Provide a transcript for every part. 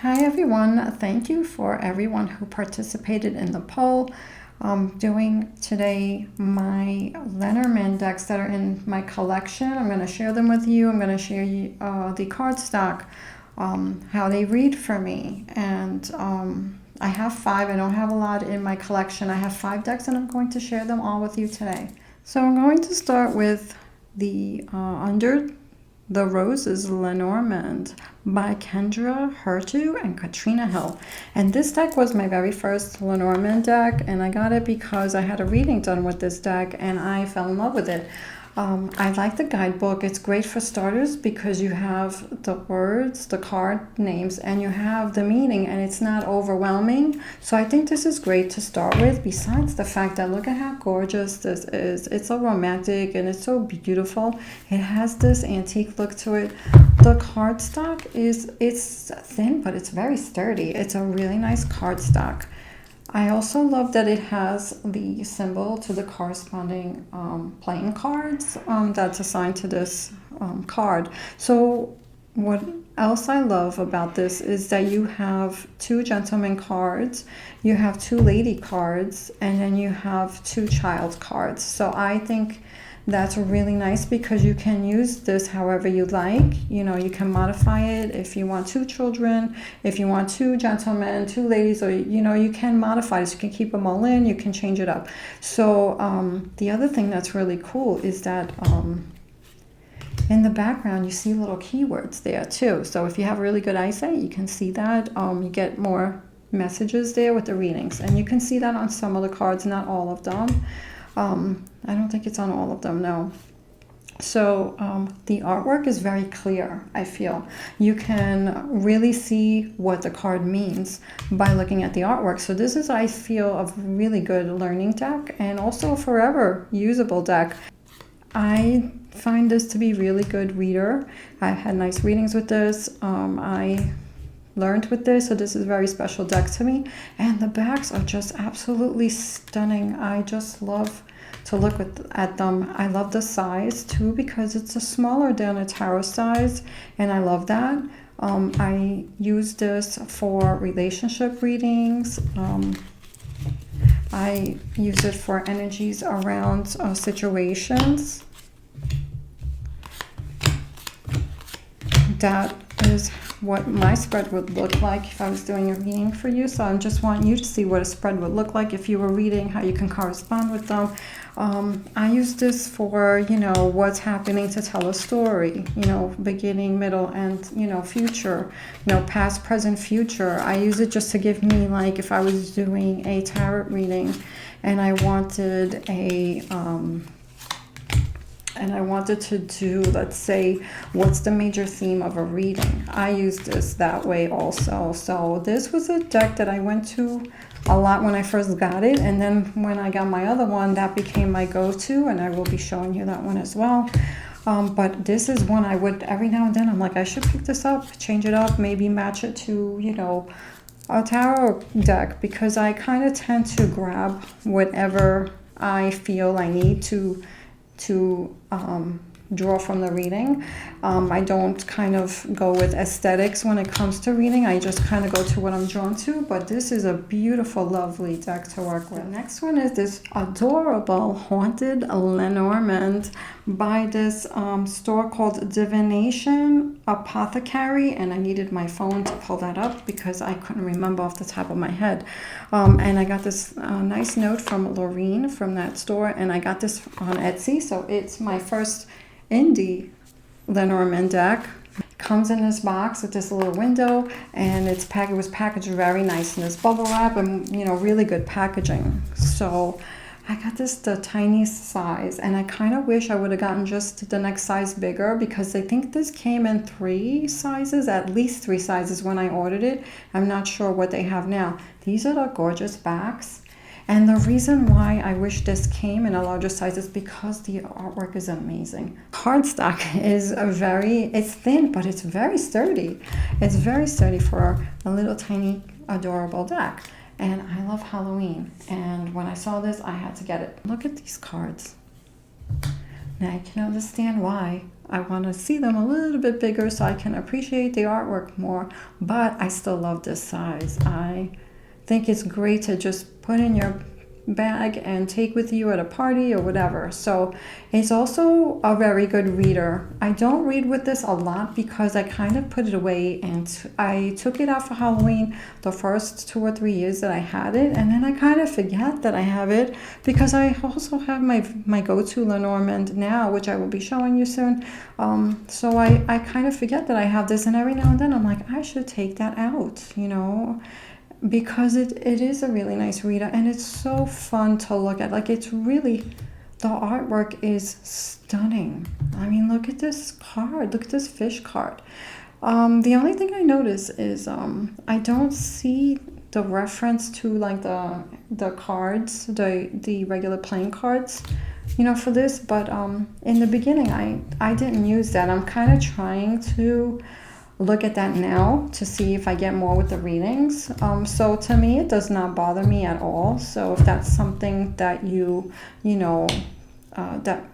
Hi everyone, thank you for everyone who participated in the poll. I'm doing today my Lenormand decks that are in my collection. I'm going to share them with you. I'm going to share you the cardstock, how they read for me. And I have 5. I don't have a lot in my collection. I have 5 decks and I'm going to share them all with you today. So I'm going to start with the Under the Roses Lenormand by Kendra, Hurteau, and Katrina Hill. And this deck was my very first Lenormand deck, and I got it because I had a reading done with this deck and I fell in love with it. I like the guidebook. It's great for starters because you have the words, the card names, and you have the meaning, and it's not overwhelming. So I think this is great to start with, besides the fact that look at how gorgeous this is. It's so romantic and it's so beautiful. It has this antique look to it. The cardstock it's thin, but it's very sturdy. It's a really nice cardstock. I also love that it has the symbol to the corresponding playing cards that's assigned to this card. So what else I love about this is that you have 2 gentleman cards, you have 2 lady cards, and then you have 2 child cards. So I think that's really nice because you can use this however you like. You know, you can modify it if you want 2 children, if you want 2 gentlemen, 2 ladies, or you can modify this. You can keep them all in, you can change it up. So the other thing that's really cool is that in the background you see little keywords there too. So if you have really good eyesight, you can see that. You get more messages there with the readings, and you can see that on some of the cards, not all of them. I don't think it's on all of them, no. So the artwork is very clear, I feel. You can really see what the card means by looking at the artwork. So this is, I feel, a really good learning deck and also a forever usable deck. I find this to be really good reader. I've had nice readings with this. I learned with this, so this is a very special deck to me, and the backs are just absolutely stunning. I just love to look at them. I love the size too because it's a smaller than a tarot size, and I love that. I use this for relationship readings. I use it for energies around situations. That is what my spread would look like if I was doing a reading for you. So I just want you to see what a spread would look like if you were reading, how you can correspond with them. I use this for, what's happening to tell a story, beginning, middle, and, future, past, present, future. I use it just to give me, like, if I was doing a tarot reading and I wanted to do, let's say, what's the major theme of a reading. I use this that way also. So this was a deck that I went to a lot when I first got it, and then when I got my other one, that became my go-to, and I will be showing you that one as well. But this is one I would, every now and then, I'm like, I should pick this up, change it up, maybe match it to, a tarot deck, because I kind of tend to grab whatever I feel I need to draw from the reading. I don't kind of go with aesthetics when it comes to reading. I just kind of go to what I'm drawn to, but this is a beautiful, lovely deck to work with. The next one is this adorable Haunted Lenormand by this store called Divination Apothecary, and I needed my phone to pull that up because I couldn't remember off the top of my head. And I got this nice note from Lorene from that store, and I got this on Etsy, so it's my first indie Lenormand deck. It comes in this box with this little window, and it was packaged very nice in this bubble wrap and really good packaging. So I got this the tiniest size, and I kind of wish I would have gotten just the next size bigger because I think this came in 3 sizes, at least 3 sizes when I ordered it. I'm not sure what they have now. These are the gorgeous backs. And the reason why I wish this came in a larger size is because the artwork is amazing. Cardstock is it's thin, but it's very sturdy. It's very sturdy for a little tiny adorable deck. And I love Halloween. And when I saw this, I had to get it. Look at these cards. Now I can understand why I want to see them a little bit bigger so I can appreciate the artwork more, but I still love this size. I think it's great to just put in your bag and take with you at a party or whatever. So it's also a very good reader. I don't read with this a lot because I kind of put it away, and I took it out for Halloween the first 2 or 3 years that I had it, and then I kind of forget that I have it because I also have my go-to Lenormand now, which I will be showing you soon. So I kind of forget that I have this, and every now and then I'm like, I should take that out, you know, because it is a really nice reader, and it's so fun to look at. Like, it's really, the artwork is stunning. I mean, look at this card. Look at this fish card. The only thing I notice is I don't see the reference to like the cards, the regular playing cards, you know, for this. But in the beginning, I didn't use that. I'm kind of trying to look at that now to see if I get more with the readings. So to me, it does not bother me at all. So if that's something that you know, that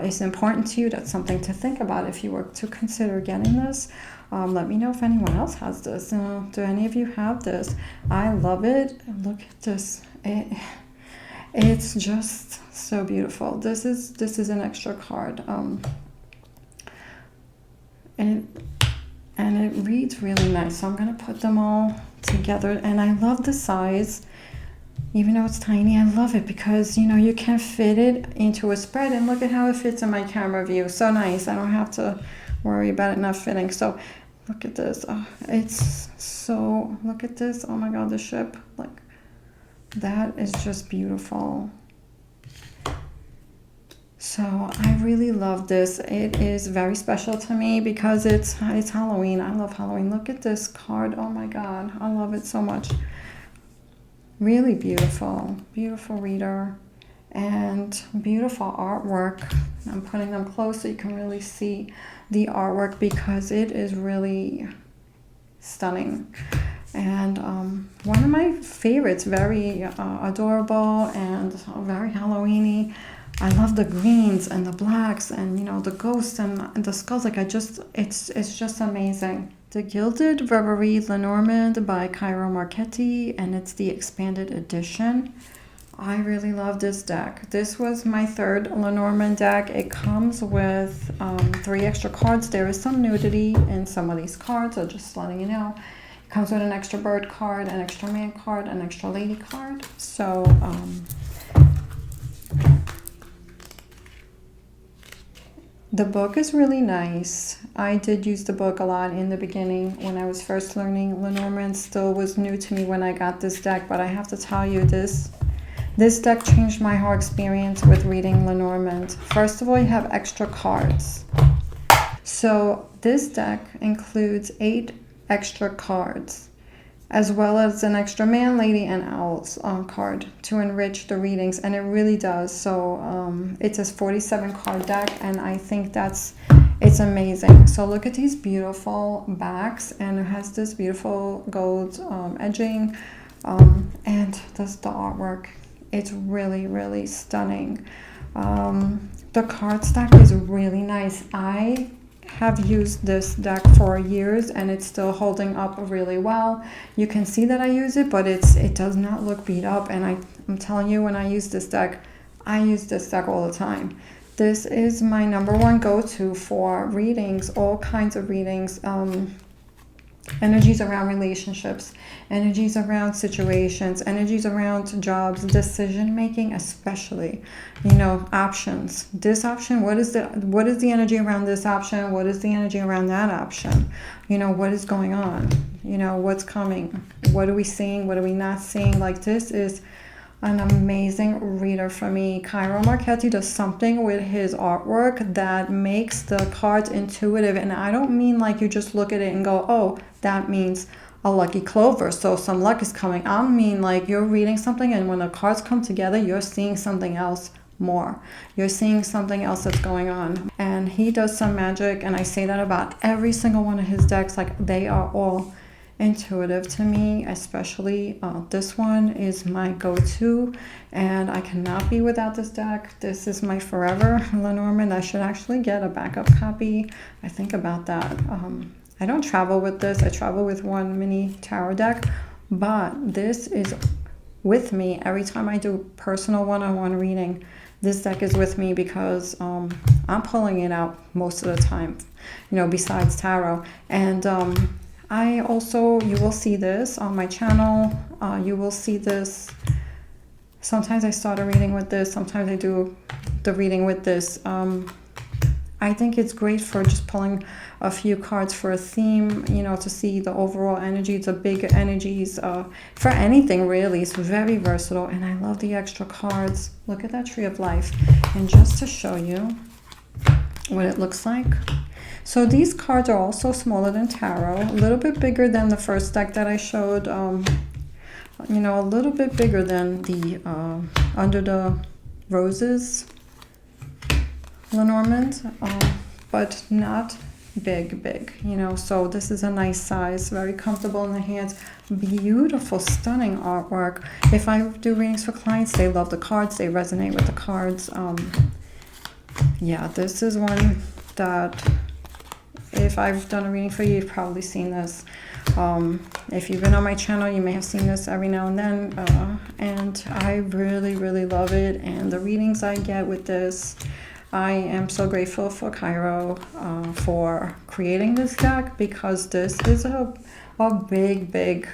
is important to you, that's something to think about if you were to consider getting this. Let me know if anyone else has this. Do any of you have this? I love it. Look at this. It's just so beautiful. This is an extra card. And it reads really nice. So I'm going to put them all together. And I love the size. Even though it's tiny, I love it because, you know, you can fit it into a spread. And look at how it fits in my camera view. So nice. I don't have to worry about it not fitting. So look at this. Oh, it's so, look at this. Oh my God, the ship. Like, that is just beautiful. So I really love this. It is very special to me because it's Halloween. I love Halloween. Look at this card. Oh my God. I love it so much. Really beautiful. Beautiful reader. And beautiful artwork. I'm putting them close so you can really see the artwork because it is really stunning. And one of my favorites. Very adorable and very Halloween-y. I love the greens and the blacks and, you know, the ghosts and the skulls. Like, it's just amazing. The Gilded Reverie Lenormand by Kairo Marchetti, and it's the expanded edition. I really love this deck. This was my third Lenormand deck. It comes with 3 extra cards. There is some nudity in some of these cards, so just letting you know. It comes with an extra bird card, an extra man card, an extra lady card. So, the book is really nice. I did use the book a lot in the beginning when I was first learning. Lenormand still was new to me when I got this deck, but I have to tell you, this deck changed my whole experience with reading Lenormand. First of all, you have extra cards. So this deck includes 8 extra cards, as well as an extra man, lady, and owls card to enrich the readings, and it really does. So it's a 47 card deck, and I think it's amazing. So look at these beautiful backs, and it has this beautiful gold edging, and the artwork. It's really, really stunning. The cardstock is really nice. I have used this deck for years and it's still holding up really well. You can see that I use it, but it does not look beat up. And I'm telling you, when I use this deck, I use this deck all the time. This is my #1 go-to for readings, all kinds of readings. Energies around relationships, energies around situations, energies around jobs, decision making, especially, you know, options. This option, what is the energy around this option? What is the energy around that option? You know, what is going on? You know, what's coming? What are we seeing? What are we not seeing? Like, this is an amazing reader for me. Kairo Marchetti does something with his artwork that makes the cards intuitive. And I don't mean like you just look at it and go, oh, that means a lucky clover, so some luck is coming. I mean, like, you're reading something and when the cards come together, you're seeing something else more. You're seeing something else that's going on. And he does some magic, and I say that about every single one of his decks. Like, they are all intuitive to me, especially this one is my go-to, and I cannot be without this deck. This is my forever Lenormand. I should actually get a backup copy. I think about that. I don't travel with this. I travel with one mini tarot deck, but this is with me every time I do personal one-on-one reading. This deck is with me because I'm pulling it out most of the time, you know, besides tarot. And I also, you will see this on my channel. You will see this. Sometimes I start a reading with this. Sometimes I do the reading with this. I think it's great for just pulling a few cards for a theme, you know, to see the overall energy. It's a big energies for anything really. It's very versatile, and I love the extra cards. Look at that Tree of Life. And just to show you what it looks like. So these cards are also smaller than tarot, a little bit bigger than the first deck that I showed, you know, a little bit bigger than the Under the Roses Lenormand, but not big, you know. So this is a nice size, very comfortable in the hands, beautiful, stunning artwork. If I do readings for clients, they love the cards, they resonate with the cards. Yeah, this is one that if I've done a reading for you, you've probably seen this. If you've been on my channel, you may have seen this every now and then, and I really love it. And the readings I get with this, I am so grateful for Cairo for creating this deck, because this is a big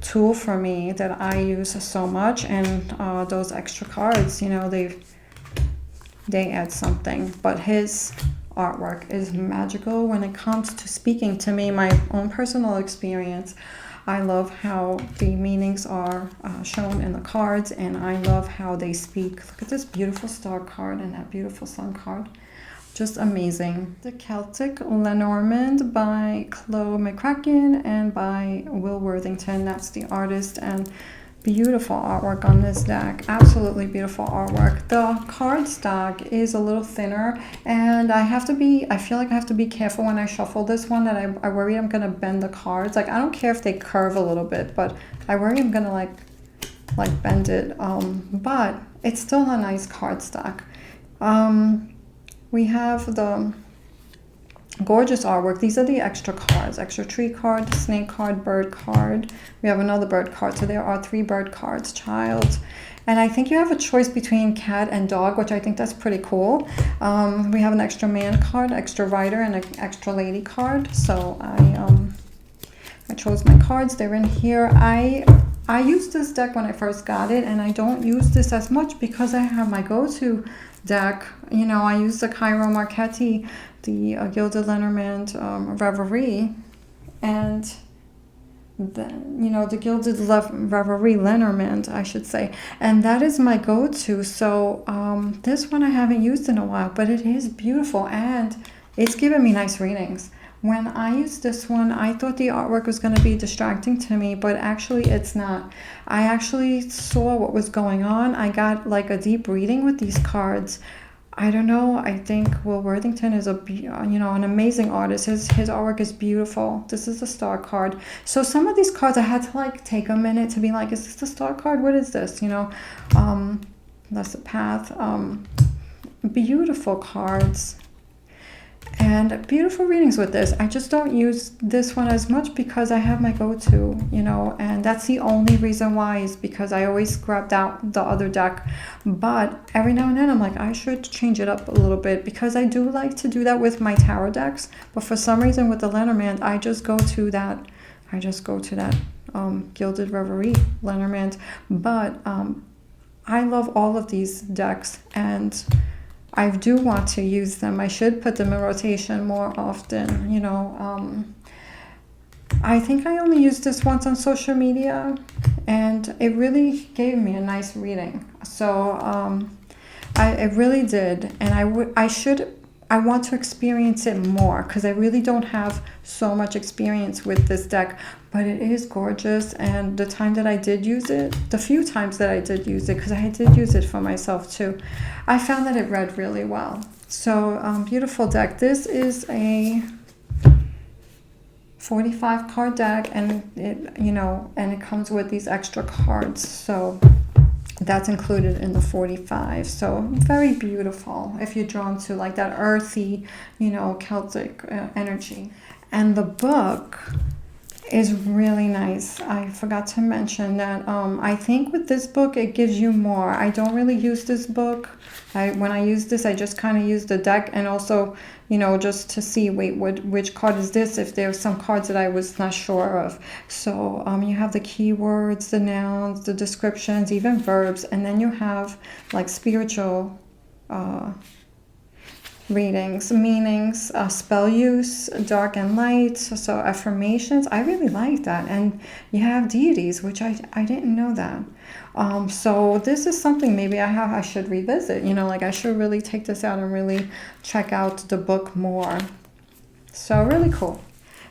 tool for me that I use so much. And those extra cards, you know, they add something. But his artwork is magical when it comes to speaking to me, my own personal experience. I love how the meanings are shown in the cards, and I love how they speak. Look at this beautiful star card and that beautiful sun card. Just amazing. The Celtic Lenormand by Chloe McCracken and by Will Worthington. That's the artist, and beautiful artwork on this deck. Absolutely beautiful artwork. The cardstock is a little thinner, and I feel like I have to be careful when I shuffle this one, that I worry I'm gonna bend the cards. Like, I don't care if they curve a little bit, but I worry I'm gonna like bend it. But it's still a nice cardstock. We have the gorgeous artwork. These are the extra cards: extra tree card, snake card, bird card. We have another bird card. So there are 3 bird cards, child. And I think you have a choice between cat and dog, which I think that's pretty cool. We have an extra man card, extra rider, and an extra lady card. So I chose my cards. They're in here. I used this deck when I first got it, and I don't use this as much because I have my go-to deck. You know, I use the Cairo Marchetti, the Gilded Lenormand Reverie, and then, you know, the Gilded Reverie Lenormand, I should say, and that is my go-to. So this one I haven't used in a while, but it is beautiful, and it's given me nice readings. When I used this one, I thought the artwork was going to be distracting to me, but actually it's not. I actually saw what was going on. I got like a deep reading with these cards. I don't know. I think Will Worthington is an amazing artist. His artwork is beautiful. This is the star card. So some of these cards I had to like take a minute to be like, is this the star card? What is this? You know, that's the path. Beautiful cards. And beautiful readings with this. I just don't use this one as much because I have my go-to, you know, and that's the only reason why, is because I always grabbed out the other deck. But every now and then I'm like, I should change it up a little bit, because I do like to do that with my tarot decks. But for some reason with the Lenormand, I just go to that Gilded Reverie Lenormand. But I love all of these decks, and I do want to use them. I should put them in rotation more often, you know. I think I only used this once on social media, and it really gave me a nice reading. So it really did, and I want to experience it more, because I really don't have so much experience with this deck, but it is gorgeous. And the time that I did use it, the few times that I did use it, because I did use it for myself too, I found that it read really well. So beautiful deck. This is a 45 card deck, and it, you know, and it comes with these extra cards, so that's included in the 45. So very beautiful if you're drawn to like that earthy, you know, Celtic energy. And the book is really nice. I forgot to mention that I think with this book it gives you more. I don't really use this book. When I use this, I just kind of use the deck, and also, you know, just to see, wait, which card is this, if there's some cards that I was not sure of. So you have the keywords, the nouns, the descriptions, even verbs, and then you have like spiritual readings, meanings, spell use, dark and light, so affirmations. I really like that. And you have deities, which I didn't know that. So this is something maybe I should revisit, you know, like I should really take this out and really check out the book more. So really cool.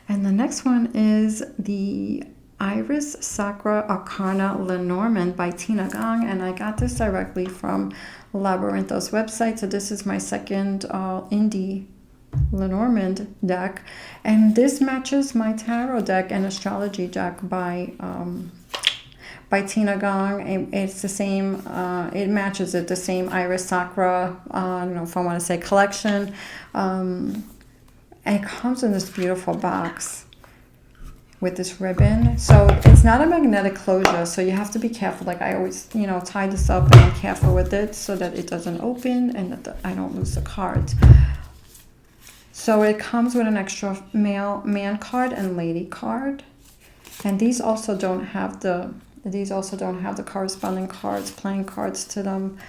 And the next one is the Iris Sacra Arcana Lenormand by Tina Gong, and I got this directly from Labyrinthos website. So this is my second indie Lenormand deck, and this matches my tarot deck and astrology deck by Tina Gong. It's the same, it matches it, the same Iris Sacra, I don't know if I want to say collection. And it comes in this beautiful box with this ribbon. So it's not a magnetic closure, so you have to be careful. Like I always, you know, tie this up and I'm careful with it so that it doesn't open and that I don't lose the cards. So it comes with an extra man card and lady card. And these also don't have the corresponding cards, playing cards to them.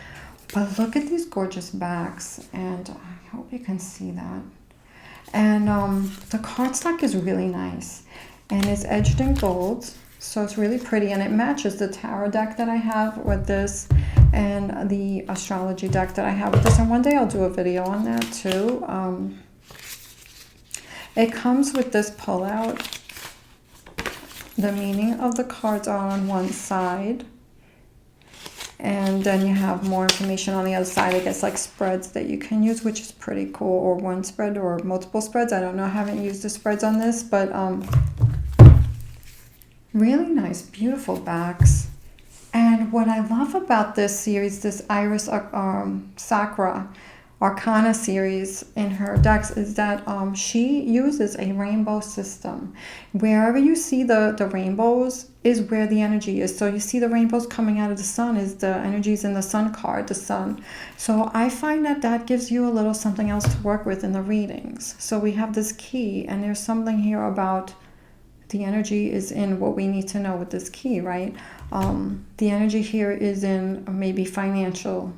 But look at these gorgeous backs, and I hope you can see that. And the cardstock is really nice, and it's edged in gold, so it's really pretty, and it matches the tarot deck that I have with this and the astrology deck that I have with this. And one day I'll do a video on that too. It comes with this pullout. The meaning of the cards are on one side, and then you have more information on the other side. I guess like spreads that you can use, which is pretty cool, or one spread or multiple spreads. I don't know, I haven't used the spreads on this, but really nice, beautiful backs. And what I love about this series, this Iris Sacra Arcana series in her decks, is that she uses a rainbow system. Wherever you see the rainbows is where the energy is. So you see the rainbows coming out of the sun is the energies in the sun card, the sun. So I find that gives you a little something else to work with in the readings. So we have this key, and there's something here about the energy is in what we need to know with this key, right? The energy here is in maybe financial,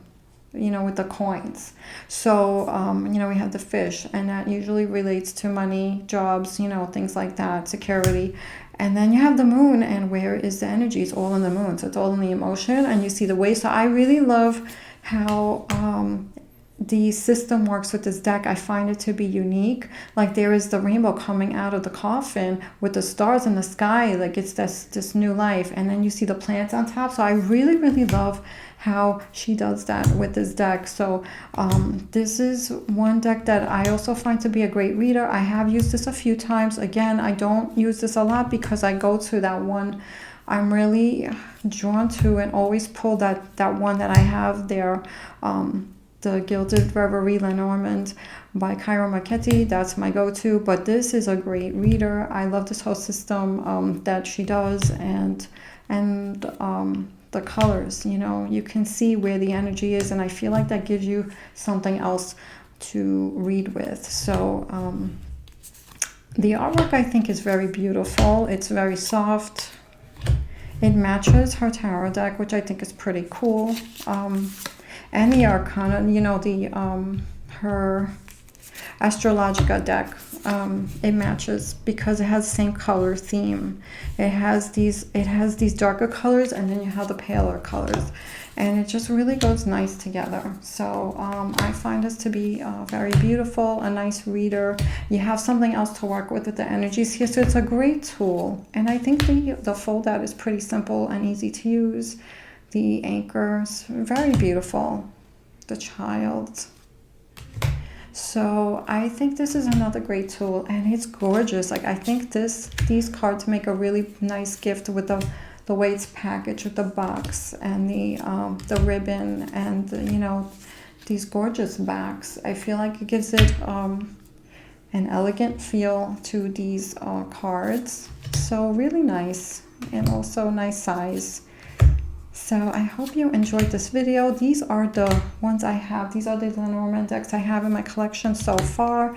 you know, with the coins. So, you know, we have the fish, and that usually relates to money, jobs, you know, things like that, security. And then you have the moon, and where is the energy? It's all in the moon. So it's all in the emotion, and you see the waves. So I really love how the system works with this deck. I find it to be unique. Like there is the rainbow coming out of the coffin with the stars in the sky. Like it's this new life. And then you see the plants on top. So I really, really love how she does that with this deck. So this is one deck that I also find to be a great reader. I have used this a few times. Again, I don't use this a lot because I go to that one I'm really drawn to and always pull that one that I have there, the Gilded Reverie Lenormand by Cairo Marchetti. That's my go-to, but this is a great reader. I love this whole system that she does, and the colors, you know, you can see where the energy is, and I feel like that gives you something else to read with. So the artwork I think is very beautiful. It's very soft. It matches her tarot deck, which I think is pretty cool. And the Arcana, you know, her Astrologica deck, it matches because it has the same color theme. It has these darker colors, and then you have the paler colors, and it just really goes nice together. So I find this to be very beautiful, a nice reader. You have something else to work with the energies here, so it's a great tool. And I think the fold out is pretty simple and easy to use. The anchors, very beautiful. The child. So I think this is another great tool, and it's gorgeous. Like, I think these cards make a really nice gift with the way it's packaged with the box and the ribbon and you know, these gorgeous backs. I feel like it gives it an elegant feel to these cards. So really nice, and also nice size. So I hope you enjoyed this video. These are the ones I have. These are the Lenormand decks I have in my collection so far.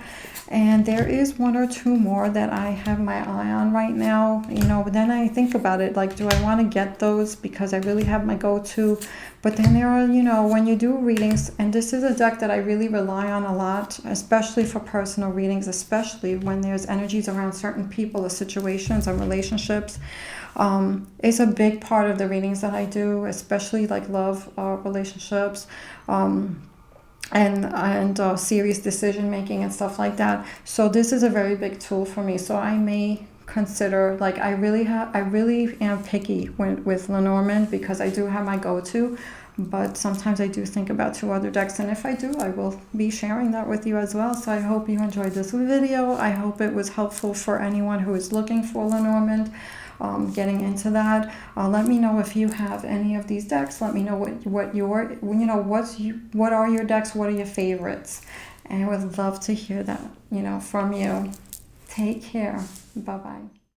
And there is one or two more that I have my eye on right now. You know, but then I think about it, like, do I want to get those because I really have my go-to? But then there are, you know, when you do readings, and this is a deck that I really rely on a lot, especially for personal readings, especially when there's energies around certain people or situations or relationships. It's a big part of the readings that I do, especially like love relationships, and serious decision making and stuff like that. So this is a very big tool for me. So I may consider, like, I really am picky with Lenormand because I do have my go-to, but sometimes I do think about two other decks, and if I do, I will be sharing that with you as well. So I hope you enjoyed this video. I hope it was helpful for anyone who is looking for Lenormand, getting into that. Let me know if you have any of these decks. Let me know what your, you know, what are your decks, what are your favorites, and I would love to hear that, you know, from you. Take care. Bye bye.